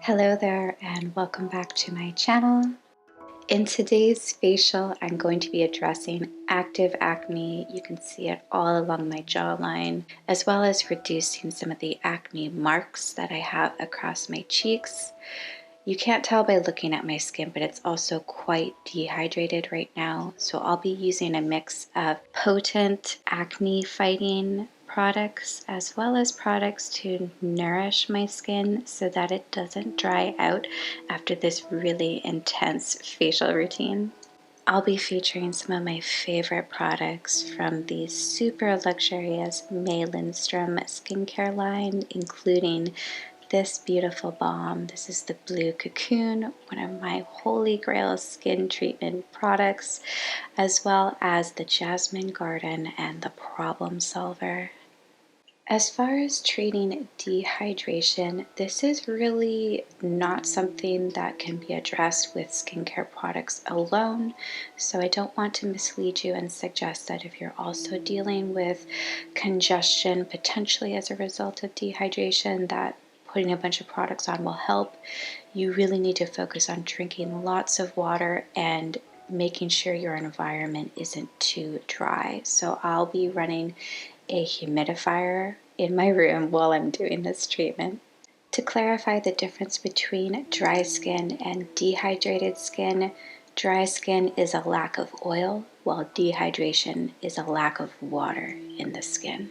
Hello there and welcome back to my channel. In today's facial, I'm going to be addressing active acne. You can see it all along my jawline, as well as reducing some of the acne marks that I have across my cheeks. You can't tell by looking at my skin, but it's also quite dehydrated right now. So I'll be using a mix of potent acne fighting products as well as products to nourish my skin so that it doesn't dry out after this really intense facial routine. I'll be featuring some of my favorite products from the super luxurious May Lindstrom skincare line, including this beautiful balm. This is the Blue Cocoon, one of my holy grail skin treatment products, as well as the Jasmine Garden and the Problem Solver. As far as treating dehydration, this is really not something that can be addressed with skincare products alone. So I don't want to mislead you and suggest that if you're also dealing with congestion, potentially as a result of dehydration, that putting a bunch of products on will help. You really need to focus on drinking lots of water and making sure your environment isn't too dry. So I'll be running a humidifier in my room while I'm doing this treatment. To clarify the difference between dry skin and dehydrated skin, dry skin is a lack of oil, while dehydration is a lack of water in the skin.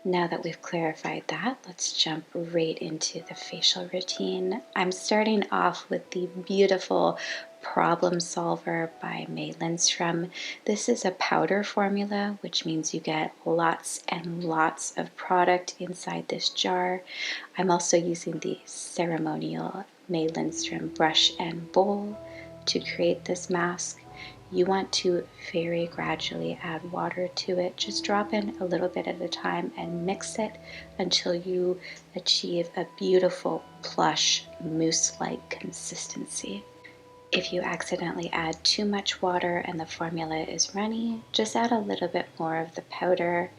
Now that we've clarified that, let's jump right into the facial routine. I'm starting off with the beautiful Problem Solver by May Lindstrom. This is a powder formula, which means you get lots and lots of product inside this jar. I'm also using the ceremonial May Lindstrom brush and bowl to create this mask. You want to very gradually add water to it. Just drop in a little bit at a time and mix it until you achieve a beautiful plush mousse-like consistency. If you accidentally add too much water and the formula is runny, just add a little bit more of the powder,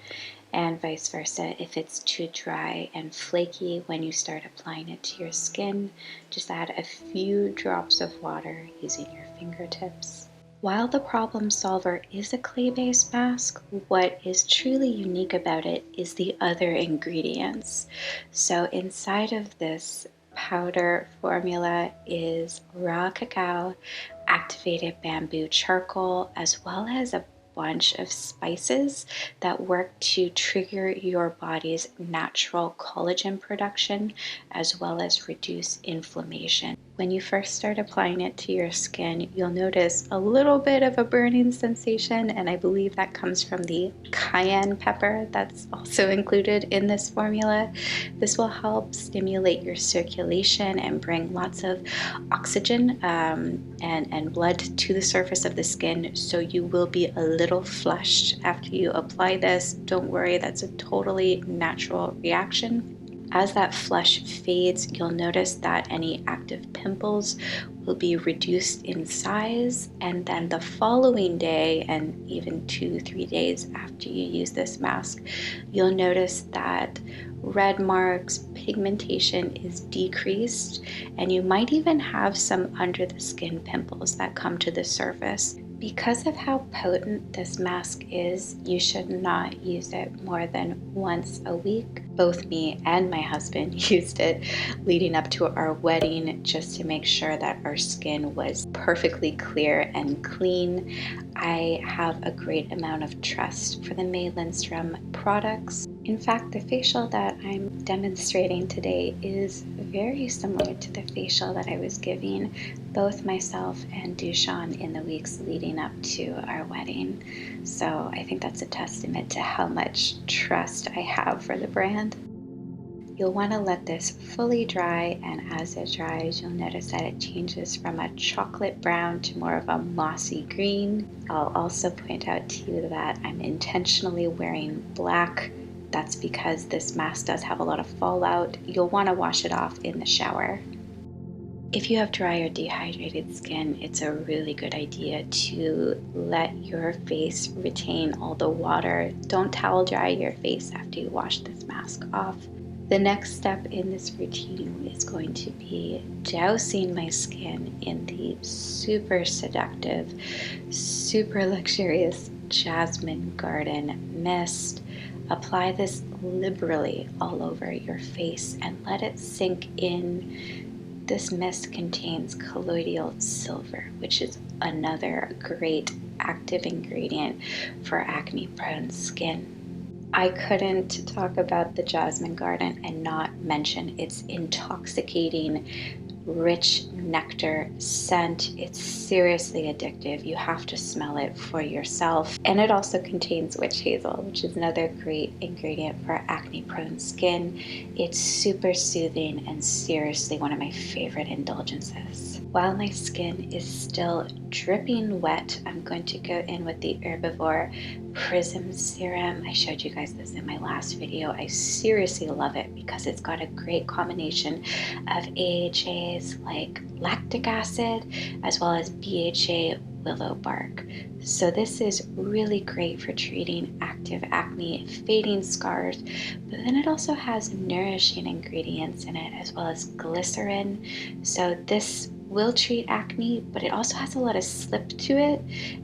and vice versa. If it's too dry and flaky when you start applying it to your skin, just add a few drops of water using your fingertips. While the Problem Solver is a clay-based mask, what is truly unique about it is the other ingredients. So inside of this powder formula is raw cacao, activated bamboo charcoal, as well as a bunch of spices that work to trigger your body's natural collagen production, as well as reduce inflammation. When you first start applying it to your skin, you'll notice a little bit of a burning sensation, and I believe that comes from the cayenne pepper that's also included in this formula. This will help stimulate your circulation and bring lots of oxygen and blood to the surface of the skin, so you will be a little flushed after you apply this. Don't worry, that's a totally natural reaction. As that flush fades, you'll notice that any active pimples will be reduced in size, and then the following day and even 2-3 days after you use this mask, you'll notice that red marks, pigmentation is decreased, and you might even have some under the skin pimples that come to the surface. Because of how potent this mask is, you should not use it more than once a week. Both me and my husband used it leading up to our wedding just to make sure that our skin was perfectly clear and clean. I have a great amount of trust for the May Lindstrom products. In fact, the facial that I'm demonstrating today is very similar to the facial that I was giving both myself and Dushan in the weeks leading up to our wedding. So I think that's a testament to how much trust I have for the brand. You'll want to let this fully dry, and as it dries, you'll notice that it changes from a chocolate brown to more of a mossy green. I'll also point out to you that I'm intentionally wearing black. That's because this mask does have a lot of fallout. You'll want to wash it off in the shower. If you have dry or dehydrated skin, it's a really good idea to let your face retain all the water. Don't towel dry your face after you wash this mask off. The next step in this routine is going to be dousing my skin in the super seductive, super luxurious Jasmine Garden mist. Apply this liberally all over your face and let it sink in. This mist contains colloidal silver, which is another great active ingredient for acne-prone skin. I couldn't talk about the Jasmine Garden and not mention its intoxicating, rich nectar scent. It's seriously addictive. You have to smell it for yourself. And it also contains witch hazel, which is another great ingredient for acne-prone skin. It's super soothing and seriously one of my favorite indulgences. While my skin is still dripping wet, I'm going to go in with the Herbivore Prism Serum. I showed you guys this in my last video. I seriously love it because it's got a great combination of AHAs like lactic acid as well as BHA willow bark. So this is really great for treating active acne, fading scars, but then it also has nourishing ingredients in it as well as glycerin. So this will treat acne, but it also has a lot of slip to it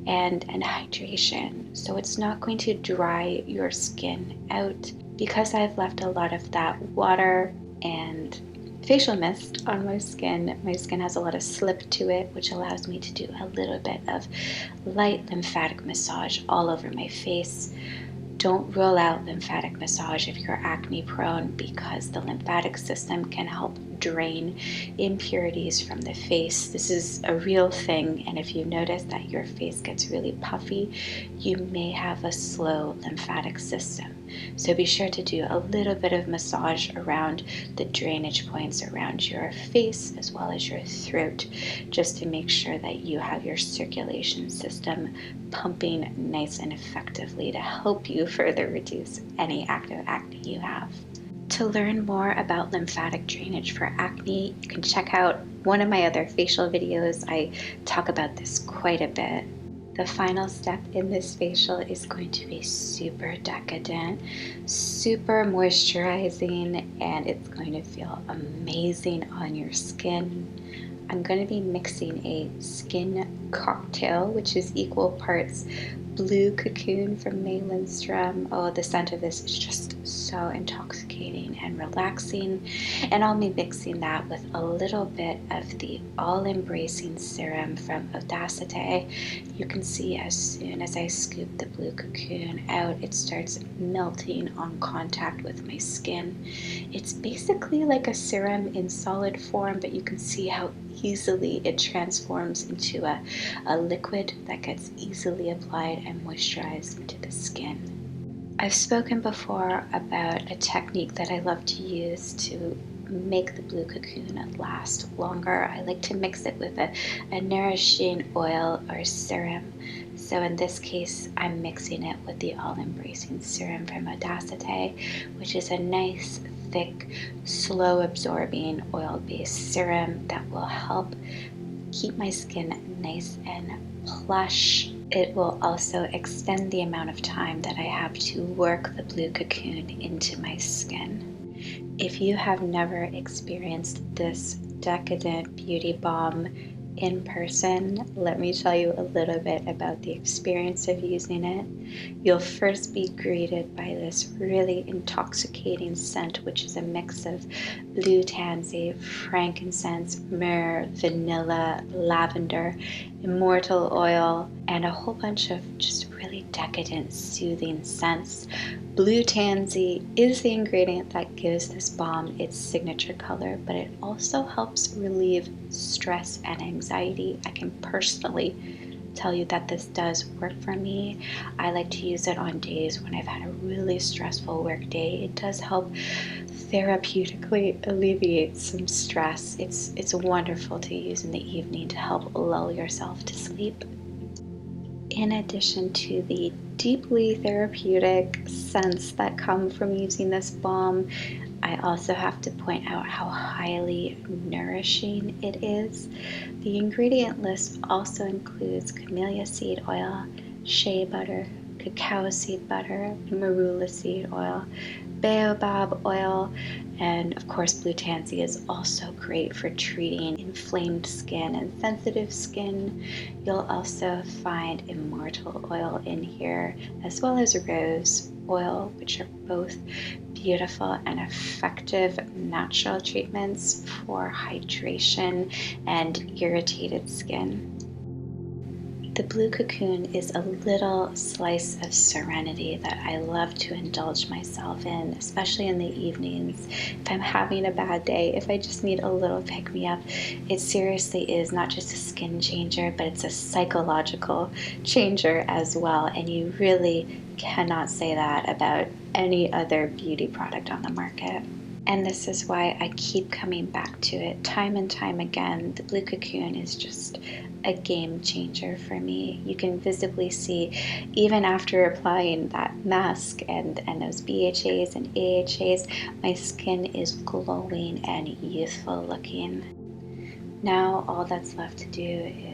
and hydration. So it's not going to dry your skin out. Because I've left a lot of that water and facial mist on my skin has a lot of slip to it, which allows me to do a little bit of light lymphatic massage all over my face. Don't rule out lymphatic massage if you're acne prone, because the lymphatic system can help drain impurities from the face. This is a real thing, and if you notice that your face gets really puffy, you may have a slow lymphatic system. So be sure to do a little bit of massage around the drainage points around your face as well as your throat, just to make sure that you have your circulation system pumping nice and effectively to help you further reduce any active acne you have. To learn more about lymphatic drainage for acne, you can check out one of my other facial videos. I talk about this quite a bit. The final step in this facial is going to be super decadent, super moisturizing, and it's going to feel amazing on your skin. I'm going to be mixing a skin cocktail, which is equal parts Blue Cocoon from May Lindstrom. Oh, the scent of this is just so intoxicating and relaxing. And I'll be mixing that with a little bit of the all-embracing serum from Audacity. You can see as soon as I scoop the Blue Cocoon out, it starts melting on contact with my skin. It's basically like a serum in solid form, but you can see how easily it transforms into a liquid that gets easily applied and moisturized into the skin. I've spoken before about a technique that I love to use to make the Blue Cocoon last longer. I like to mix it with a nourishing oil or serum. So in this case, I'm mixing it with the all-embracing serum from Audacity, which is a nice, thick, slow absorbing oil-based serum that will help keep my skin nice and plush. It will also extend the amount of time that I have to work the Blue Cocoon into my skin. If you have never experienced this decadent beauty balm in person, let me tell you a little bit about the experience of using it. You'll first be greeted by this really intoxicating scent, which is a mix of blue tansy, frankincense, myrrh, vanilla, lavender, immortal oil, and a whole bunch of just really decadent, soothing scents. Blue tansy is the ingredient that gives this balm its signature color, but it also helps relieve stress and anxiety. I can personally tell you that this does work for me. I like to use it on days when I've had a really stressful work day. It does help therapeutically alleviate some stress. It's wonderful to use in the evening to help lull yourself to sleep. In addition to the deeply therapeutic scents that come from using this balm, I also have to point out how highly nourishing it is. The ingredient list also includes camellia seed oil, shea butter, cacao seed butter, marula seed oil, baobab oil, and of course blue tansy is also great for treating inflamed skin and sensitive skin. You'll also find immortal oil in here, as well as rose oil, which are both beautiful and effective natural treatments for hydration and irritated skin. The Blue Cocoon is a little slice of serenity that I love to indulge myself in, especially in the evenings. If I'm having a bad day, if I just need a little pick-me-up, it seriously is not just a skin changer, but it's a psychological changer as well. And you really cannot say that about any other beauty product on the market. And this is why I keep coming back to it time and time again. The Blue Cocoon is just a game changer for me. You can visibly see, even after applying that mask and those BHAs and AHAs, my skin is glowing and youthful looking. Now all that's left to do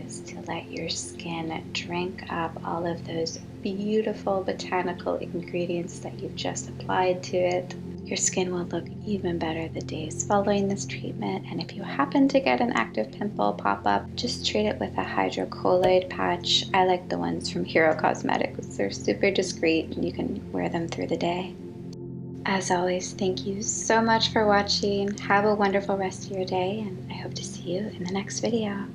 is to let your skin drink up all of those beautiful botanical ingredients that you've just applied to it. Your skin will look even better the days following this treatment, and if you happen to get an active pimple pop up, just treat it with a hydrocolloid patch. I like the ones from Hero Cosmetics. They're super discreet and you can wear them through the day. As always, thank you so much for watching. Have a wonderful rest of your day, and I hope to see you in the next video.